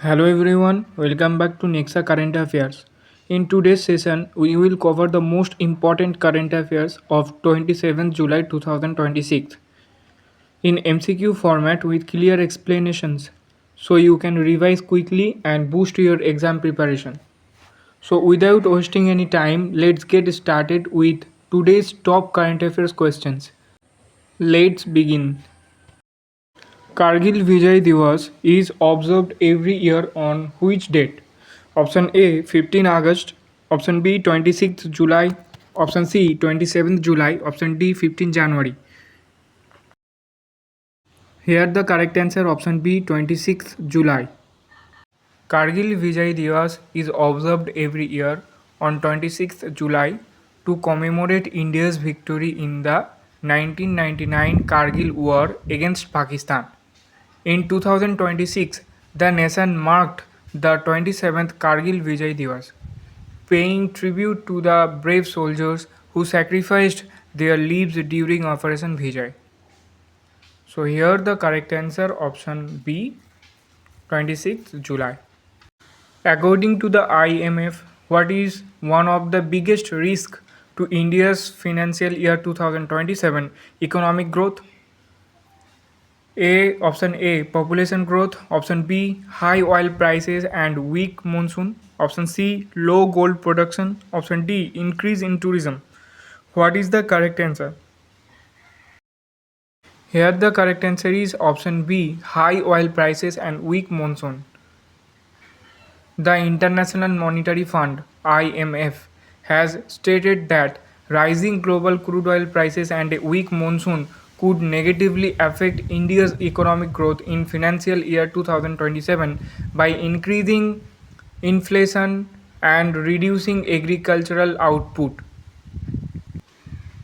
Hello everyone, welcome back to Nexa Current Affairs. In today's session, we will cover the most important current affairs of 27th July 2026 in MCQ format with clear explanations so you can revise quickly and boost your exam preparation. So without wasting any time, let's get started with today's top current affairs questions. Let's begin. Kargil Vijay Divas is observed every year on which date? Option A 15 August, option B 26th July, option C 27th July, option D 15 January. Here the correct answer option B 26th July. Kargil Vijay Divas is observed every year on 26th July to commemorate India's victory in the 1999 Kargil War against Pakistan. In 2026, the nation marked the 27th Kargil Vijay Divas, paying tribute to the brave soldiers who sacrificed their lives during Operation Vijay. So here the correct answer option B 26th July. According to the IMF, what is one of the biggest risks to India's financial year 2027 economic growth? Option A population growth, option B high oil prices and weak monsoon, option C low gold production, option D increase in tourism. What is the correct answer? Here the correct answer is option B high oil prices and weak monsoon. The International Monetary Fund IMF has stated that rising global crude oil prices and a weak monsoon could negatively affect India's economic growth in financial year 2027 by increasing inflation and reducing agricultural output.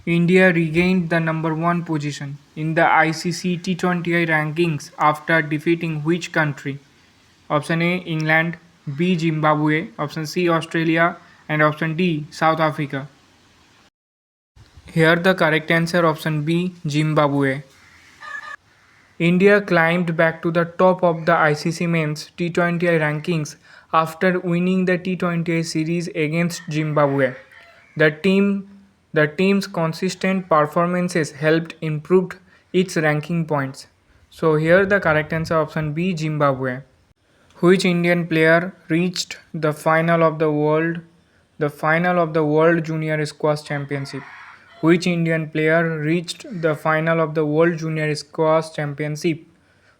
India regained the number 1 position in the ICC T20I rankings after defeating which country? Option A England, B Zimbabwe, option C Australia, and option D South Africa. Here the correct answer option B Zimbabwe. India climbed back to the top of the ICC Men's T20I rankings after winning the T20I series against Zimbabwe. The team's consistent performances helped improve its ranking points. So here the correct answer option B Zimbabwe. Which Indian player reached the final of the World Junior Squash Championship? Which Indian player reached the final of the World Junior Squash Championship?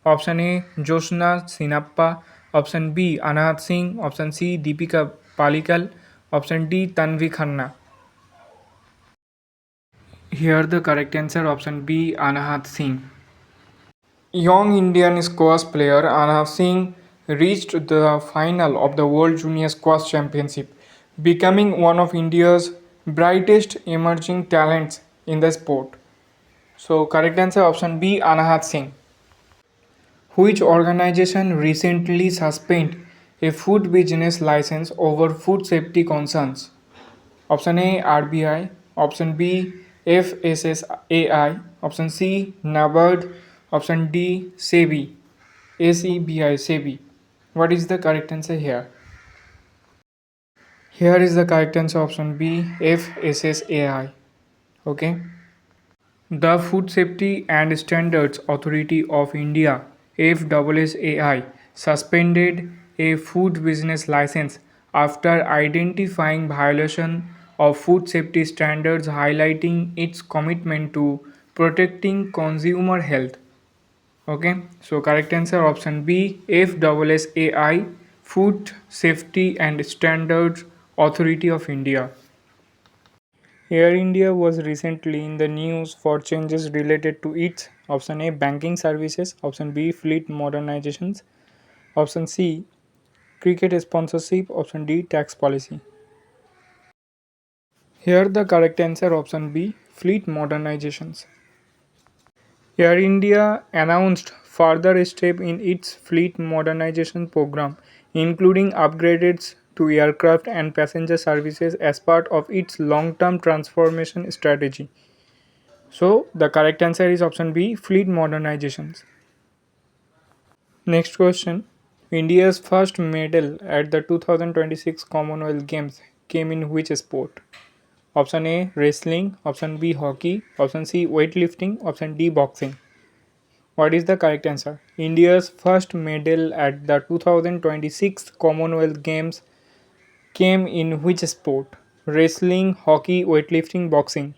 Option A Jyotsna Sinappa, option B Anahat Singh, option C Deepika Palikal, option D Tanvi Khanna. Here the correct answer option B Anahat Singh. Young Indian squash player Anna Singh reached the final of the World Junior Squash Championship, becoming one of India's brightest emerging talents in the sport. So, correct answer option B Anahat Singh. Which organization recently suspended a food business license over food safety concerns? Option A RBI, option B FSSAI, option C NABARD, option D SEBI, SEBI. What is the correct answer here? Here is the correct answer option B FSSAI. Okay. The Food Safety and Standards Authority of India FSSAI suspended a food business license after identifying violation of food safety standards, highlighting its commitment to protecting consumer health. Okay, so correct answer option B FSSAI Food Safety and Standards Authority of India. Air India was recently in the news for changes related to its option A banking services, option B fleet modernizations, option C cricket sponsorship, option D tax policy. Here the correct answer option B fleet modernizations. Air India announced further step in its fleet modernization program, including upgrades to aircraft and passenger services as part of its long-term transformation strategy. So the correct answer is option B fleet modernizations. Next question. India's first medal at the 2026 Commonwealth Games came in which sport? Option A wrestling, option B hockey, option C weightlifting, option D boxing. What is the correct answer? India's first medal at the 2026 Commonwealth Games came in which sport? Wrestling, hockey, weightlifting, boxing.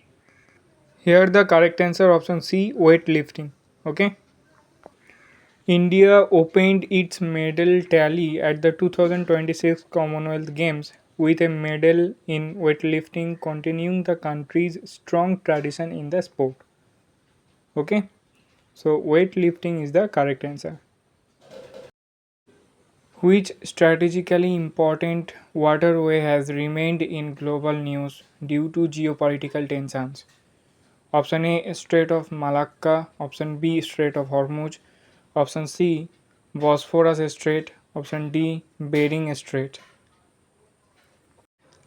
Here the correct answer option C weightlifting. Okay. India opened its medal tally at the 2026 Commonwealth Games with a medal in weightlifting, continuing the country's strong tradition in the sport. Okay, so weightlifting is the correct answer. Which strategically important waterway has remained in global news due to geopolitical tensions? Option A Strait of Malacca, option B Strait of Hormuz, option C Bosphorus Strait, option D Bering Strait.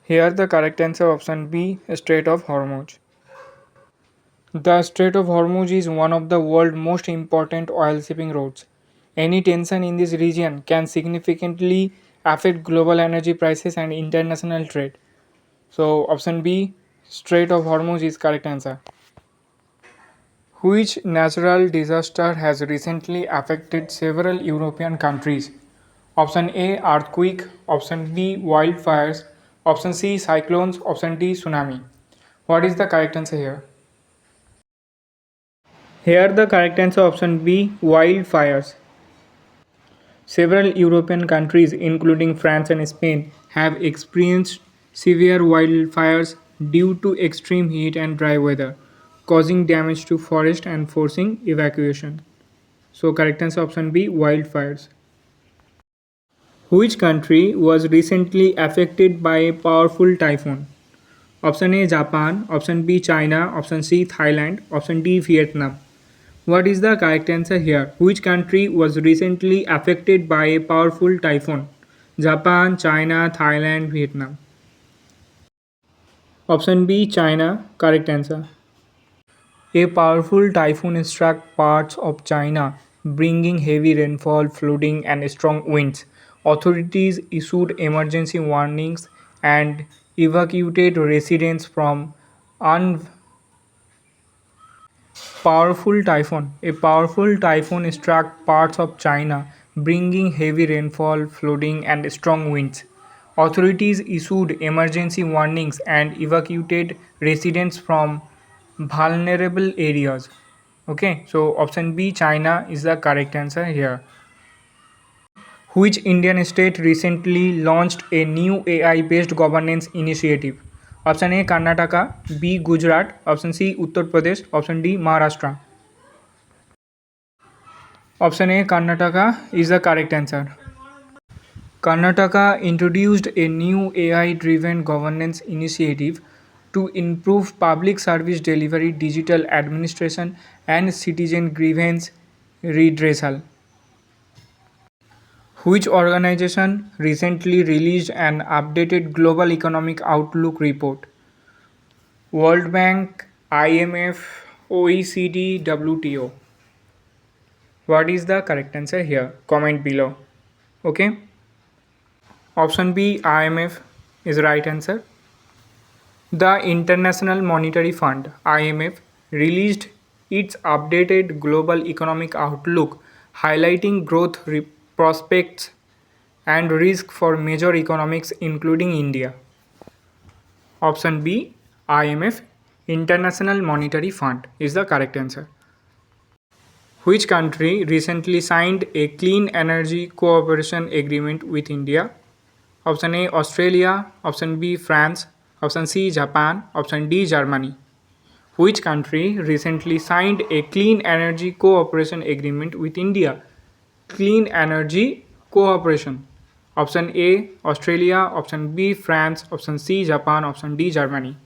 Here the correct answer option B Strait of Hormuz. The Strait of Hormuz is one of the world's most important oil shipping routes. Any tension in this region can significantly affect global energy prices and international trade. So option B Strait of Hormuz is correct answer. Which natural disaster has recently affected several European countries? Option A earthquake, option B wildfires, option C cyclones, option D tsunami. What is the correct answer here? Here the correct answer option B wildfires. Several European countries including France and Spain have experienced severe wildfires due to extreme heat and dry weather, causing damage to forest and forcing evacuation. So correct answer option B wildfires. Which country was recently affected by a powerful typhoon? Option A Japan, option B China, option C Thailand, option D Vietnam. What is the correct answer here? Which country was recently affected by a powerful typhoon? Japan, China, Thailand, Vietnam. Option B China, correct answer. A powerful typhoon struck parts of China, bringing heavy rainfall, flooding, and strong winds. Authorities issued emergency warnings and evacuated residents from un- powerful typhoon. A powerful typhoon struck parts of China, bringing heavy rainfall, flooding, and strong winds. Authorities issued emergency warnings and evacuated residents from vulnerable areas. Okay, so option B, China, is the correct answer here. Which Indian state recently launched a new AI based governance initiative? Option A, Karnataka, B, Gujarat, option C, Uttar Pradesh, option D, Maharashtra. Option A Karnataka is the correct answer. Karnataka introduced a new AI driven governance initiative to improve public service delivery, digital administration, and citizen grievance redressal. Which organization recently released an updated Global Economic Outlook report? World Bank, IMF, OECD, WTO. What is the correct answer here? Comment below. Okay. Option B IMF is the right answer. The International Monetary Fund IMF released its updated global economic outlook highlighting growth prospects and risk for major economies including India. Option B IMF International Monetary Fund is the correct answer. Which country recently signed a clean energy cooperation agreement with India? Option A Australia, option B France, option C Japan, option D Germany. Which country recently signed a clean energy cooperation agreement with India? Clean energy cooperation. Option A Australia, option B France, option C Japan, option D Germany.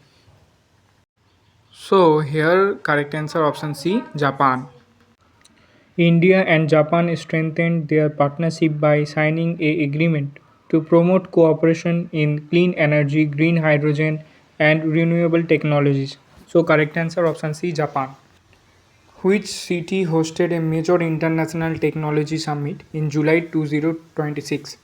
So here correct answer option C Japan. India and Japan strengthened their partnership by signing a agreement to promote cooperation in clean energy, green hydrogen, and renewable technologies. So correct answer option C Japan. Which city hosted a major international technology summit in July 2026?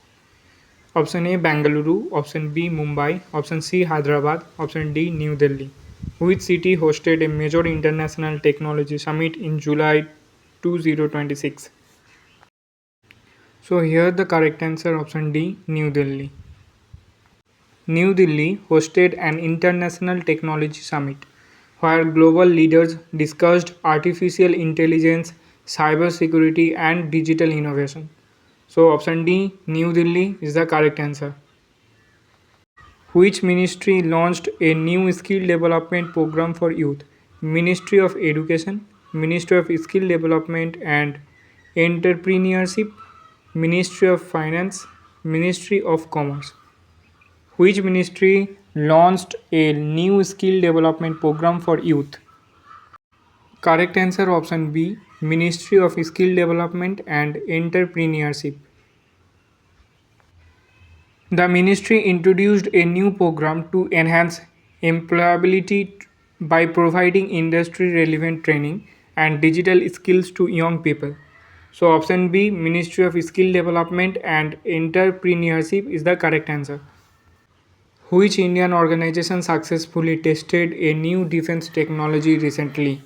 Option A Bangalore, option B Mumbai, option C Hyderabad, option D New Delhi. Which city hosted a major international technology summit in July 2026? So here the correct answer option D New Delhi. New Delhi hosted an international technology summit where global leaders discussed artificial intelligence, cybersecurity, and digital innovation. So, option D, New Delhi, is the correct answer. Which ministry launched a new skill development program for youth? Ministry of Education, Ministry of Skill Development and Entrepreneurship, Ministry of Finance, Ministry of Commerce. Which ministry launched a new skill development program for youth? Correct answer option B, Ministry of Skill Development and Entrepreneurship. The ministry introduced a new program to enhance employability by providing industry relevant training and digital skills to young people. So option B, Ministry of Skill Development and Entrepreneurship is the correct answer. Which Indian organization successfully tested a new defense technology recently?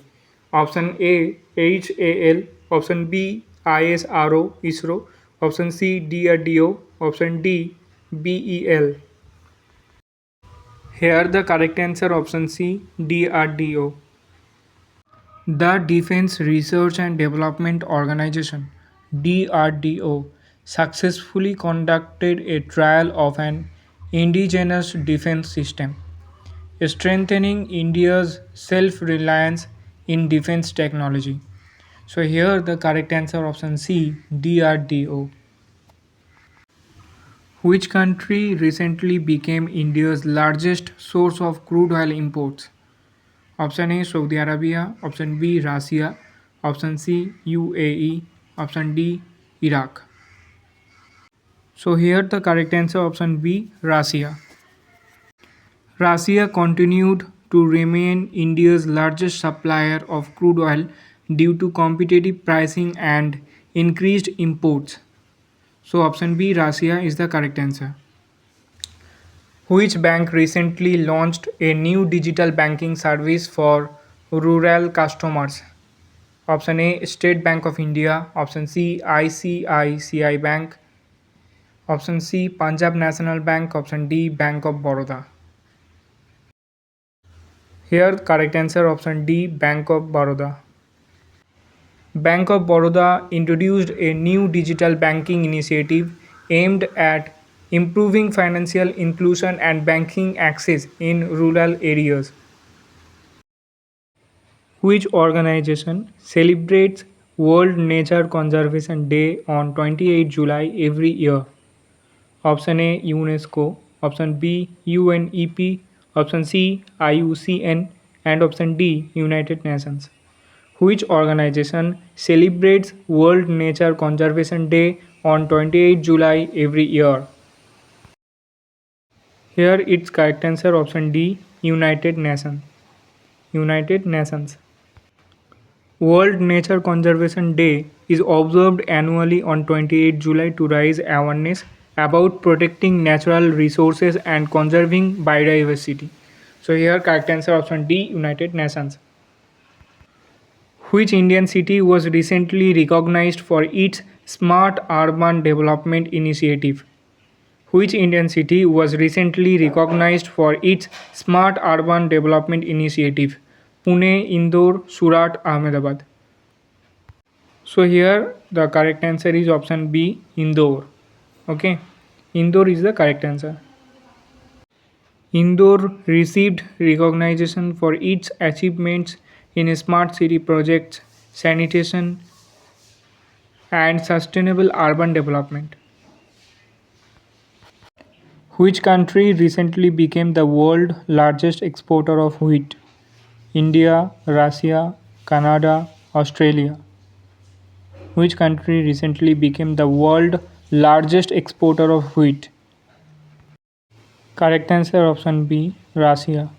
Option A HAL, Option B ISRO, Option C DRDO, Option D BEL. Here the correct answer option C DRDO. The Defense Research and Development Organization DRDO successfully conducted a trial of an indigenous defense system, strengthening India's self-reliance in defense technology. So here the correct answer option C DRDO. Which country recently became India's largest source of crude oil imports? Option A Saudi Arabia, option B Russia, option C UAE, option D Iraq. So here the correct answer option B Russia. Russia continued to remain India's largest supplier of crude oil due to competitive pricing and increased imports. So option B Russia is the correct answer. Which bank recently launched a new digital banking service for rural customers? Option A State Bank of India, option C ICICI Bank, option C Punjab National Bank, option D Bank of Baroda. Here correct answer option D Bank of Baroda. Bank of Baroda introduced a new digital banking initiative aimed at improving financial inclusion and banking access in rural areas. Which organization celebrates World Nature Conservation Day on 28 July every year? Option A UNESCO, option B UNEP, option C IUCN, and option D United Nations. Which organization celebrates World Nature Conservation Day on 28 July every year? Here its correct answer option D United Nations. United Nations. World Nature Conservation Day is observed annually on 28 July to raise awareness about protecting natural resources and conserving biodiversity. So here correct answer option D United Nations. Which Indian city was recently recognized for its Smart Urban Development Initiative? Which Indian city was recently recognized for its Smart Urban Development Initiative? Pune, Indore, Surat, Ahmedabad. So here the correct answer is option B Indore. Okay, Indore is the correct answer. Indore received recognition for its achievements in smart city projects, sanitation, and sustainable urban development. Which country recently became the world's largest exporter of wheat? India, Russia, Canada, Australia. Which country recently became the world's largest exporter of wheat? Correct answer option B Russia.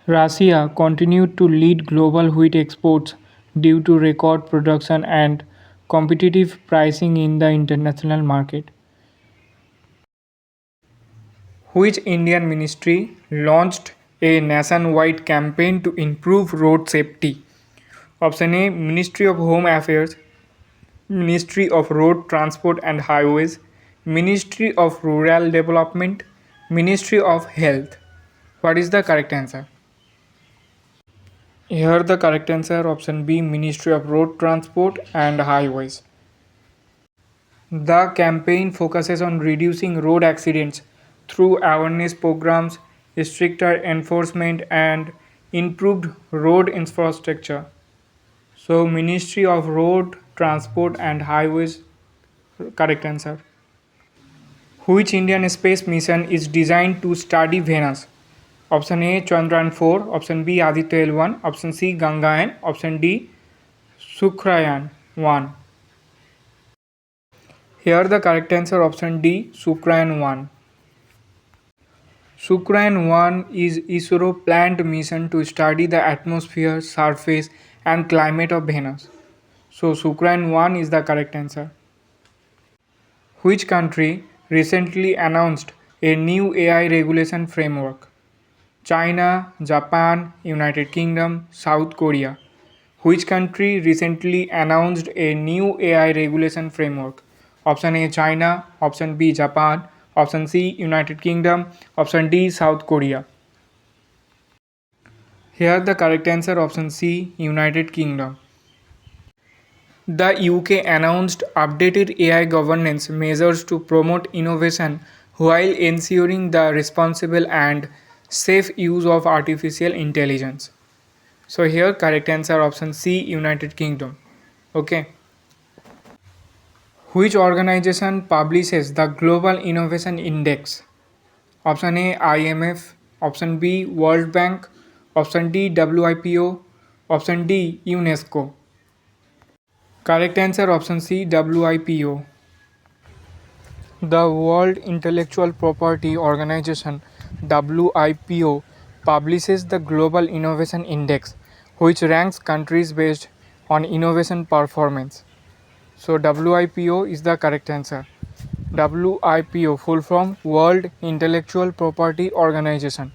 Russia continued to lead global wheat exports due to record production and competitive pricing in the international market. Which Indian ministry launched a nationwide campaign to improve road safety? Option A, Ministry of Home Affairs, Ministry of Road Transport and Highways, Ministry of Rural Development, Ministry of Health. What is the correct answer? Here the correct answer option B, Ministry of Road Transport and Highways. The campaign focuses on reducing road accidents through awareness programs, stricter enforcement and improved road infrastructure. So Ministry of Road Transport and Highways, correct answer. Which Indian space mission is designed to study Venus? Option A, Chandrayaan 4, option B, Aditya L1, option C, Gangayaan, option D, Shukrayaan 1. Here the correct answer option D, Shukrayaan 1. Shukrayaan 1 is ISRO planned mission to study the atmosphere, surface and climate of Venus. So Shukrayaan 1 is the correct answer. Which country recently announced a new AI regulation framework? China, Japan, United Kingdom, South Korea. Which country recently announced a new AI regulation framework? Option A, China, option B, Japan, option C, United Kingdom, option D, South Korea. Here the correct answer option C, United Kingdom. The UK announced updated AI governance measures to promote innovation while ensuring the responsible and safe use of artificial intelligence. So here correct answer option C, United Kingdom. Okay. Which organization publishes the Global Innovation Index? Option A, IMF, option B, World Bank, option D, WIPO, option D, UNESCO. Correct answer option C, WIPO. The World Intellectual Property Organization WIPO publishes the Global Innovation Index, which ranks countries based on innovation performance. So WIPO is the correct answer. WIPO full form World Intellectual Property Organization.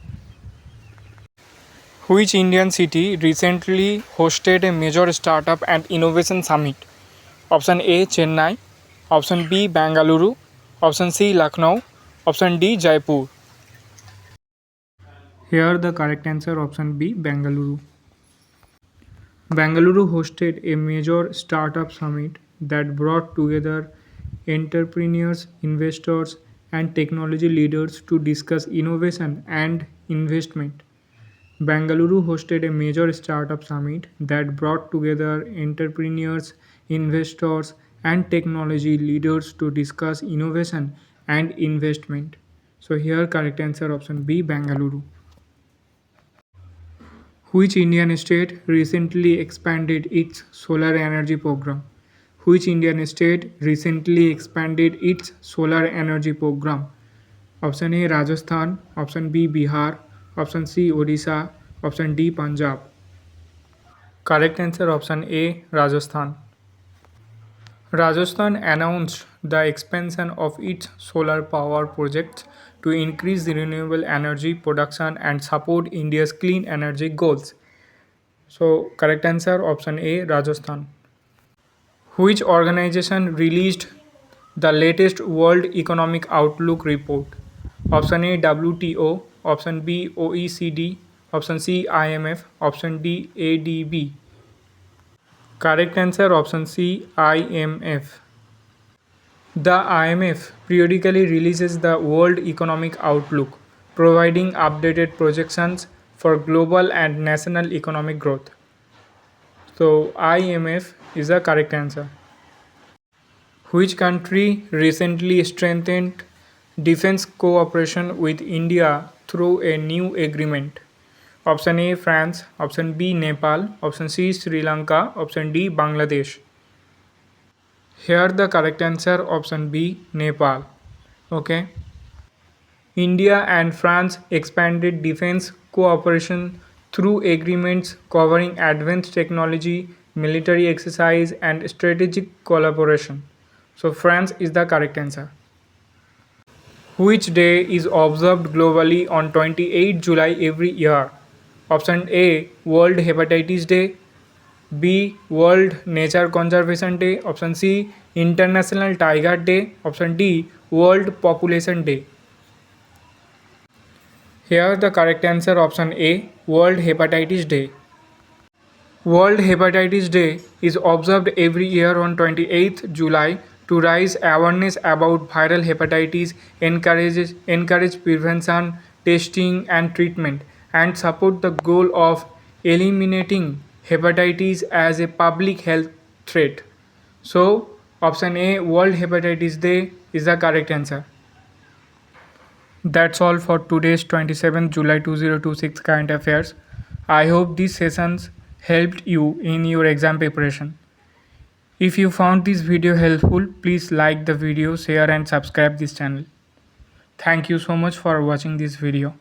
Which Indian city recently hosted a major startup and innovation summit? Option A, Chennai, option B, Bangalore, option C, Lucknow, option D, Jaipur. Here the correct answer option B, Bangalore. Bangalore hosted a major startup summit that brought together entrepreneurs, investors, and technology leaders to discuss innovation and investment. Bangalore hosted a major startup summit that brought together entrepreneurs, investors, and technology leaders to discuss innovation and investment. So here correct answer option B, Bangalore. Which Indian state recently expanded its solar energy program? Which Indian state recently expanded its solar energy program? Option A, Rajasthan, option B, Bihar, option C, Odisha, option D, Punjab. Correct answer option A, Rajasthan. Rajasthan announced the expansion of its solar power projects to increase the renewable energy production and support India's clean energy goals. So, correct answer option A, Rajasthan. Which organization released the latest World Economic Outlook report? Option A, WTO, option B, OECD, option C, IMF, option D, ADB. Correct answer option C, IMF. The IMF periodically releases the World Economic Outlook, providing updated projections for global and national economic growth. So, IMF is the correct answer. Which country recently strengthened defense cooperation with India through a new agreement? Option A, France, option B, Nepal, option C, Sri Lanka, option D, Bangladesh. Here the correct answer option B, Nepal. Okay. India and France expanded defense cooperation through agreements covering advanced technology, military exercise, and strategic collaboration. So, France is the correct answer. Which day is observed globally on 28 July every year? Option A, World Hepatitis Day. B, World Nature Conservation Day. Option C, International Tiger Day. Option D, World Population Day. Here the correct answer, option A, World Hepatitis Day. World Hepatitis Day is observed every year on 28th July to raise awareness about viral hepatitis, encourage prevention, testing and treatment, and support the goal of eliminating hepatitis as a public health threat. So, option A, World Hepatitis Day is the correct answer. That's all for today's 27th July 2026 current affairs. I hope these sessions helped you in your exam preparation. If you found this video helpful, please like the video, share and subscribe this channel. Thank you so much for watching this video.